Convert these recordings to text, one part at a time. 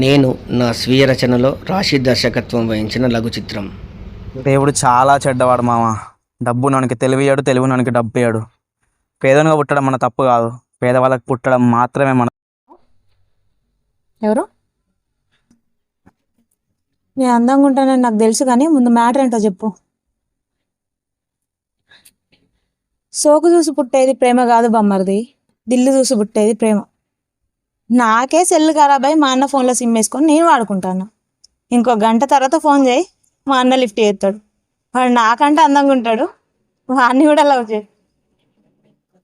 నేను నా స్వీయ రచనలో రాషిద్ దర్శకత్వం వహించిన లఘు చిత్రం. దేవుడు చాలా చెడ్డవాడు మామ. డబ్బు నోనికి తెలివియాడు, తెలివి నోనికి డబ్బు ఇయ్యాడు. పేదనుగా పుట్టడం మన తప్పు కాదు, పేదవాళ్ళకి పుట్టడం మాత్రమే మన. ఎవరు? నేను అందంగా ఉంటానని నాకు తెలుసు, కానీ ముందు మ్యాటర్ ఏంటో చెప్పు. సోకు చూసి పుట్టేది ప్రేమ కాదు బమ్మరిది, దిల్లు చూసి పుట్టేది ప్రేమ. నాకే సెల్ ఖరాబ్ అయి మా అన్న ఫోన్లో సిమ్ వేసుకొని నేను వాడుకుంటాను. ఇంకో గంట తర్వాత ఫోన్ చేయి, మా అన్న లిఫ్ట్ చేస్తాడు. వాడు నాకంటే అందంగా ఉంటాడు, వాడిని కూడా లవ్ చేయి.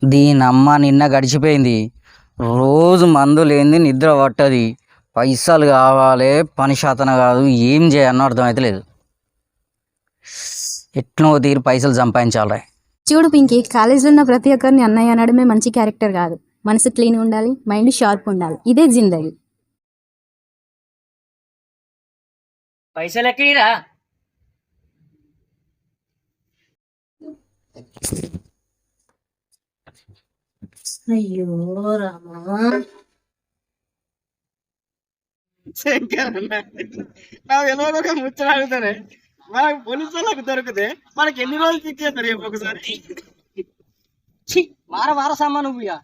దీని అమ్మ నిన్న గడిచిపోయింది. రోజు మందు లేనిది నిద్ర పట్టది. పైసలు కావాలి, పని శాతన కాదు, ఏం చేయన్నో అర్థమైతే లేదు. ఎట్నో తీరు పైసలు సంపాదించాలరా. చూడు పింకీ, కాలేజీలో ఉన్న ప్రతి ఒక్కరిని అన్నయ్య అనడమే మంచి క్యారెక్టర్ కాదు. మనసు క్లీన్ ఉండాలి, మైండ్ షార్ప్ ఉండాలి. ఇదే జిందగీ. పైసలు ఎక్కడిరా? అయ్యో రామా, నాకు ముచ్చట అడుగుతానే. మనకు పోలీసు వాళ్ళకి దొరికితే మనకి ఎన్ని రోజులు చెక్ చేస్తారు ఒకసారి. వార వార సామాను నువ్వు